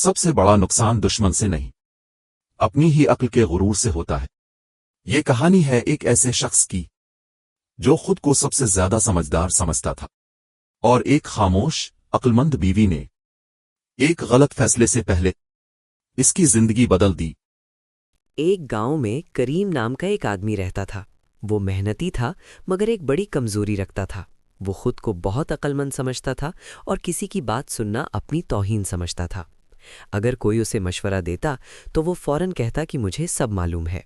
सबसे बड़ा नुकसान दुश्मन से नहीं, अपनी ही अक्ल के गुरूर से होता है। ये कहानी है एक ऐसे शख्स की जो खुद को सबसे ज्यादा समझदार समझता था, और एक खामोश अक्लमंद बीवी ने एक गलत फैसले से पहले इसकी जिंदगी बदल दी। एक गांव में करीम नाम का एक आदमी रहता था। वो मेहनती था मगर एक बड़ी कमजोरी रखता था। वो खुद को बहुत अक्लमंद समझता था और किसी की बात सुनना अपनी तौहीन समझता था। अगर कोई उसे मशवरा देता तो वो फौरन कहता कि मुझे सब मालूम है।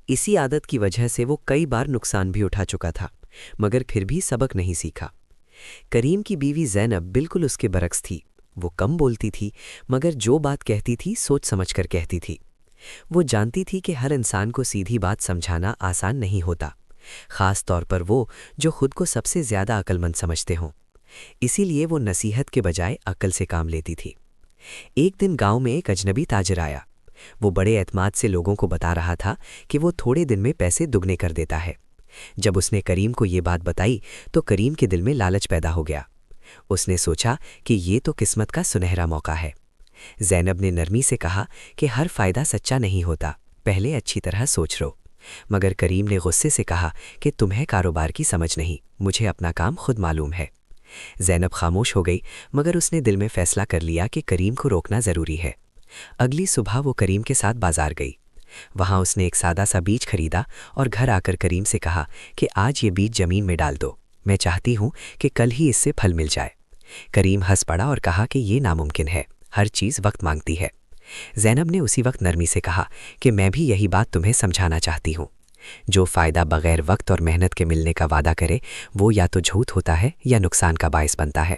इसी आदत की वजह से वो कई बार नुकसान भी उठा चुका था, मगर फिर भी सबक नहीं सीखा। करीम की बीवी ज़ैनब बिल्कुल उसके बरक्स थी। वो कम बोलती थी, मगर जो बात कहती थी सोच समझकर कहती थी। वो जानती थी कि हर इंसान को सीधी बात समझाना आसान नहीं होता, ख़ास तौर पर वो जो खुद को सबसे ज़्यादा अक्लमंद समझते हों। इसीलिए वो नसीहत के बजाय अक्ल से काम लेती थी। एक दिन गांव में एक अजनबी ताजिर आया। वो बड़े एतमाद से लोगों को बता रहा था कि वो थोड़े दिन में पैसे दुगने कर देता है। जब उसने करीम को ये बात बताई तो करीम के दिल में लालच पैदा हो गया। उसने सोचा कि ये तो किस्मत का सुनहरा मौका है। ज़ैनब ने नरमी से कहा कि हर फ़ायदा सच्चा नहीं होता, पहले अच्छी तरह सोच लो। मगर करीम ने गुस्से से कहा कि तुम्हें कारोबार की समझ नहीं, मुझे अपना काम खुद मालूम है। ज़ैनब खामोश हो गई, मगर उसने दिल में फ़ैसला कर लिया कि करीम को रोकना ज़रूरी है। अगली सुबह वो करीम के साथ बाजार गई। वहाँ उसने एक सादा सा बीज खरीदा और घर आकर करीम से कहा कि आज ये बीज ज़मीन में डाल दो, मैं चाहती हूँ कि कल ही इससे फल मिल जाए। करीम हंस पड़ा और कहा कि ये नामुमकिन है, हर चीज़ वक्त मांगती है। ज़ैनब ने उसी वक्त नरमी से कहा कि मैं भी यही बात तुम्हें समझाना चाहती हूँ। जो फ़ायदा बग़ैर वक्त और मेहनत के मिलने का वादा करे वो या तो झूठ होता है या नुकसान का बायस बनता है।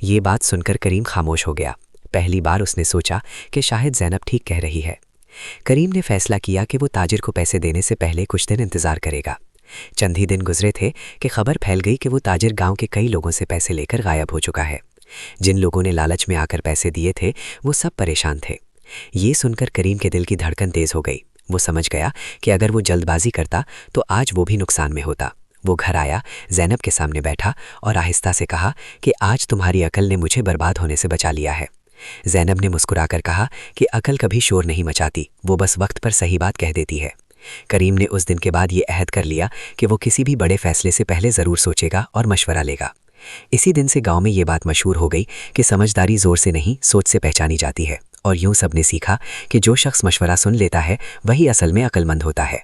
ये बात सुनकर करीम खामोश हो गया। पहली बार उसने सोचा कि शायद ज़ैनब ठीक कह रही है। करीम ने फैसला किया कि वो ताजिर को पैसे देने से पहले कुछ दिन इंतज़ार करेगा। चंद ही दिन गुजरे थे कि खबर फैल गई कि वो ताजिर गांव के कई लोगों से पैसे लेकर गायब हो चुका है। जिन लोगों ने लालच में आकर पैसे दिए थे वो सब परेशान थे। ये सुनकर करीम के दिल की धड़कन तेज़ हो गई। वो समझ गया कि अगर वो जल्दबाजी करता तो आज वो भी नुकसान में होता। वो घर आया, ज़ैनब के सामने बैठा और आहिस्ता से कहा कि आज तुम्हारी अकल ने मुझे बर्बाद होने से बचा लिया है। ज़ैनब ने मुस्कुराकर कहा कि अकल कभी शोर नहीं मचाती, वो बस वक्त पर सही बात कह देती है। करीम ने उस दिन के बाद ये अहद कर लिया कि वो किसी भी बड़े फैसले से पहले ज़रूर सोचेगा और मशवरा लेगा। इसी दिन से गांव में ये बात मशहूर हो गई कि समझदारी ज़ोर से नहीं सोच से पहचानी जाती है। और यूं सबने सीखा कि जो शख्स मशवरा सुन लेता है वही असल में अक्लमंद होता है।